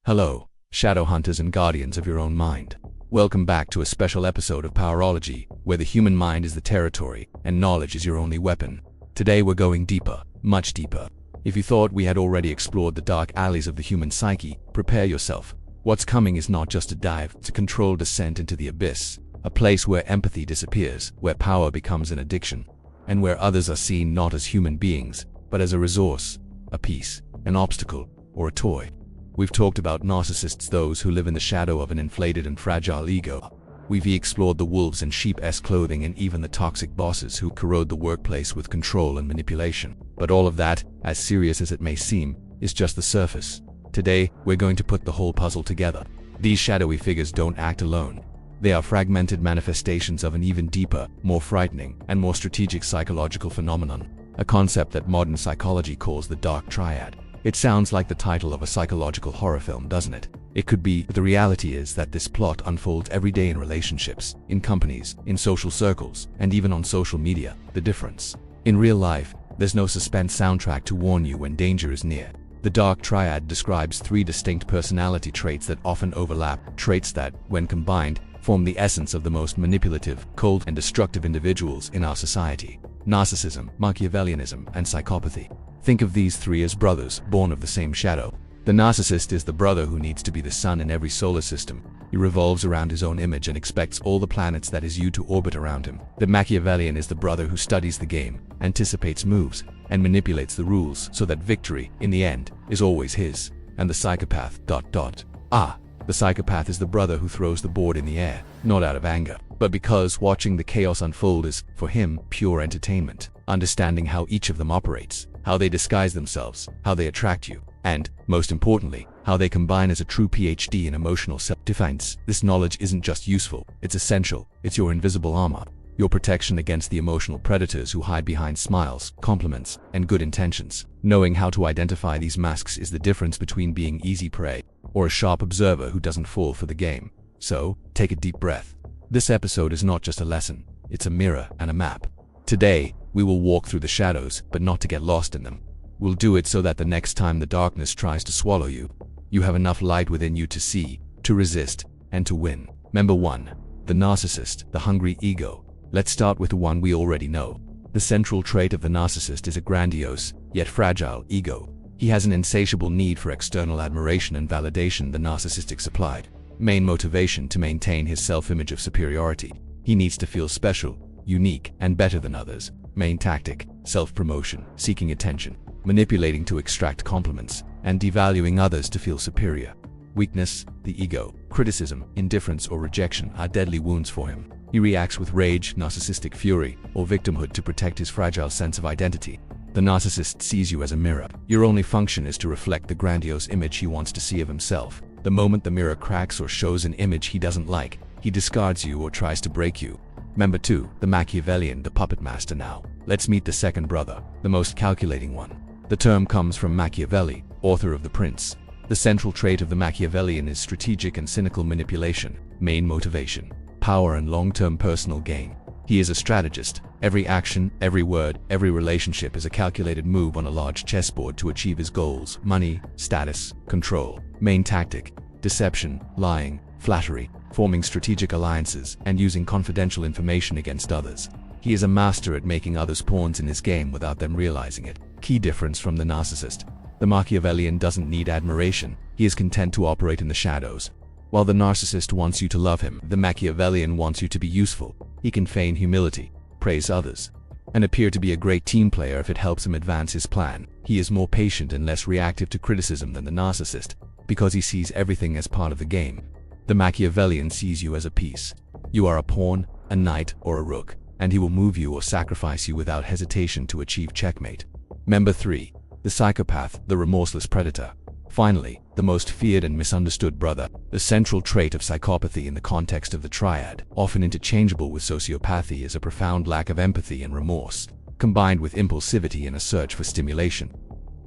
Hello, shadow hunters and guardians of your own mind. Welcome back to a special episode of Powerology, where the human mind is the territory and knowledge is your only weapon. Today we're going deeper, much deeper. If you thought we had already explored the dark alleys of the human psyche, prepare yourself. What's coming is not just a dive, it's a controlled descent into the abyss, a place where empathy disappears, where power becomes an addiction, and where others are seen not as human beings, but as a resource, a piece, an obstacle, or a toy. We've talked about narcissists, those who live in the shadow of an inflated and fragile ego. We've explored the wolves in sheep-esque clothing and even the toxic bosses who corrode the workplace with control and manipulation. But all of that, as serious as it may seem, is just the surface. Today, we're going to put the whole puzzle together. These shadowy figures don't act alone. They are fragmented manifestations of an even deeper, more frightening, and more strategic psychological phenomenon, a concept that modern psychology calls the dark triad. It sounds like the title of a psychological horror film, doesn't it? It could be, but the reality is that this plot unfolds every day in relationships, in companies, in social circles, and even on social media. The difference: in real life, there's no suspense soundtrack to warn you when danger is near. The dark triad describes three distinct personality traits that often overlap, traits that, when combined, form the essence of the most manipulative, cold, and destructive individuals in our society: narcissism, Machiavellianism, and psychopathy. Think of these three as brothers, born of the same shadow. The narcissist is the brother who needs to be the sun in every solar system. He revolves around his own image and expects all the planets that is you to orbit around him. The Machiavellian is the brother who studies the game, anticipates moves, and manipulates the rules so that victory, in the end, is always his. And the psychopath, the psychopath is the brother who throws the board in the air, not out of anger, but because watching the chaos unfold is, for him, pure entertainment. Understanding how each of them operates, how they disguise themselves, how they attract you, and, most importantly, how they combine as a true PhD in emotional self-defense. This knowledge isn't just useful, it's essential. It's your invisible armor, your protection against the emotional predators who hide behind smiles, compliments, and good intentions. Knowing how to identify these masks is the difference between being easy prey or a sharp observer who doesn't fall for the game. So, take a deep breath. This episode is not just a lesson, it's a mirror and a map. Today, we will walk through the shadows, but not to get lost in them. We'll do it so that the next time the darkness tries to swallow you, you have enough light within you to see, to resist, and to win. Number 1. The narcissist, the hungry ego. Let's start with the one we already know. The central trait of the narcissist is a grandiose, yet fragile, ego. He has an insatiable need for external admiration and validation, the narcissistic supplied. Main motivation to maintain his self-image of superiority. He needs to feel special, unique, and better than others. Main tactic: self-promotion, seeking attention, manipulating to extract compliments, and devaluing others to feel superior. Weakness: the ego. Criticism, indifference, or rejection are deadly wounds for him. He reacts with rage, narcissistic fury, or victimhood to protect his fragile sense of identity. The narcissist sees you as a mirror. Your only function is to reflect the grandiose image he wants to see of himself. The moment the mirror cracks or shows an image he doesn't like, he discards you or tries to break you. Number 2. The Machiavellian, the puppet master. Now, let's meet the second brother, the most calculating one. The term comes from Machiavelli, author of The Prince. The central trait of the Machiavellian is strategic and cynical manipulation. Main motivation: power and long-term personal gain. He is a strategist. Every action, every word, every relationship is a calculated move on a large chessboard to achieve his goals: money, status, control. Main tactic: deception, lying, flattery, forming strategic alliances, and using confidential information against others. He is a master at making others pawns in his game without them realizing it. Key difference from the narcissist: the Machiavellian doesn't need admiration. He is content to operate in the shadows. While the narcissist wants you to love him, the Machiavellian wants you to be useful. He can feign humility, praise others, and appear to be a great team player if it helps him advance his plan. He is more patient and less reactive to criticism than the narcissist, because he sees everything as part of the game. The Machiavellian sees you as a piece. You are a pawn, a knight, or a rook, and he will move you or sacrifice you without hesitation to achieve checkmate. Number 3. The psychopath, the remorseless predator. Finally, the most feared and misunderstood brother. The central trait of psychopathy in the context of the triad, often interchangeable with sociopathy, is a profound lack of empathy and remorse, combined with impulsivity and a search for stimulation.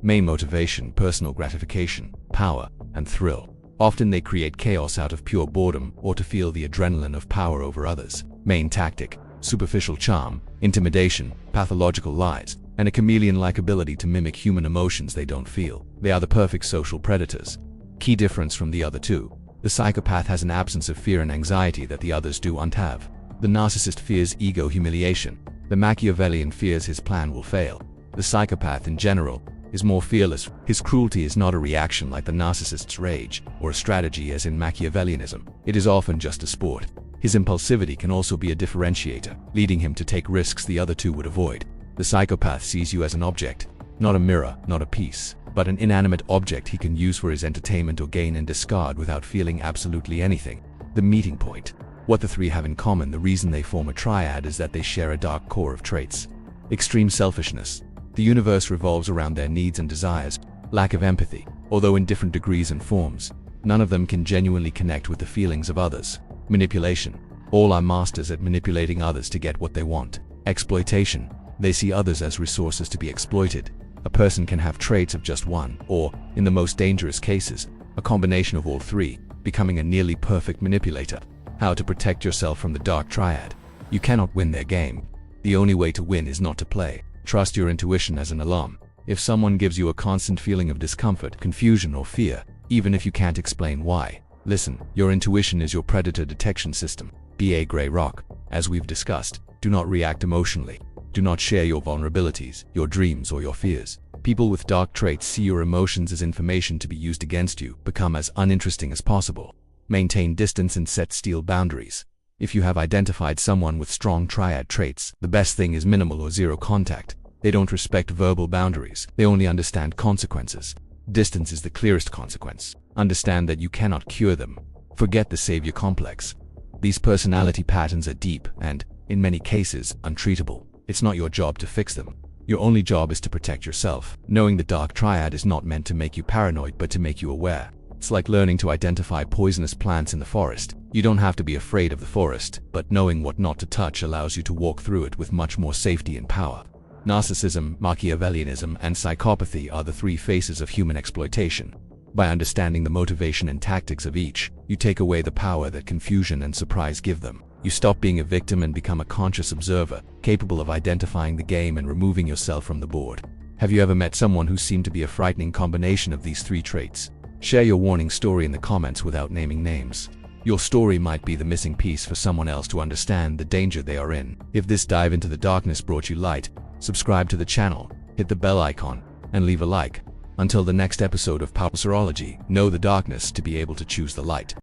Main motivation: personal gratification, power, and thrill. Often they create chaos out of pure boredom or to feel the adrenaline of power over others. Main tactic: superficial charm, intimidation, pathological lies, and a chameleon-like ability to mimic human emotions they don't feel. They are the perfect social predators. Key difference from the other two. The psychopath has an absence of fear and anxiety that the others don't have. The narcissist fears ego humiliation. The Machiavellian fears his plan will fail. The psychopath in general is more fearless. His cruelty is not a reaction like the narcissist's rage, or a strategy as in Machiavellianism. It is often just a sport. His impulsivity can also be a differentiator, leading him to take risks the other two would avoid. The psychopath sees you as an object, not a mirror, not a piece, but an inanimate object he can use for his entertainment or gain and discard without feeling absolutely anything. The meeting point. What the three have in common, the reason they form a triad, is that they share a dark core of traits. Extreme selfishness. The universe revolves around their needs and desires. Lack of empathy. Although in different degrees and forms, none of them can genuinely connect with the feelings of others. Manipulation. All are masters at manipulating others to get what they want. Exploitation. They see others as resources to be exploited. A person can have traits of just one, or, in the most dangerous cases, a combination of all three, becoming a nearly perfect manipulator. How to protect yourself from the dark triad. You cannot win their game. The only way to win is not to play. Trust your intuition as an alarm. If someone gives you a constant feeling of discomfort, confusion, or fear, even if you can't explain why, listen. Your intuition is your predator detection system. Be a gray rock. As we've discussed, do not react emotionally. Do not share your vulnerabilities, your dreams, or your fears. People with dark traits see your emotions as information to be used against you. Become as uninteresting as possible. Maintain distance and set steel boundaries. If you have identified someone with strong triad traits, the best thing is minimal or zero contact. They don't respect verbal boundaries. They only understand consequences. Distance is the clearest consequence. Understand that you cannot cure them. Forget the savior complex. These personality patterns are deep and, in many cases, untreatable. It's not your job to fix them. Your only job is to protect yourself. Knowing the dark triad is not meant to make you paranoid, but to make you aware. It's like learning to identify poisonous plants in the forest. You don't have to be afraid of the forest, but knowing what not to touch allows you to walk through it with much more safety and power. Narcissism, Machiavellianism, and psychopathy are the three faces of human exploitation. By understanding the motivation and tactics of each, you take away the power that confusion and surprise give them. You stop being a victim and become a conscious observer, capable of identifying the game and removing yourself from the board. Have you ever met someone who seemed to be a frightening combination of these three traits? Share your warning story in the comments without naming names. Your story might be the missing piece for someone else to understand the danger they are in. If this dive into the darkness brought you light, subscribe to the channel, hit the bell icon, and leave a like. Until the next episode of Psychology, know the darkness to be able to choose the light.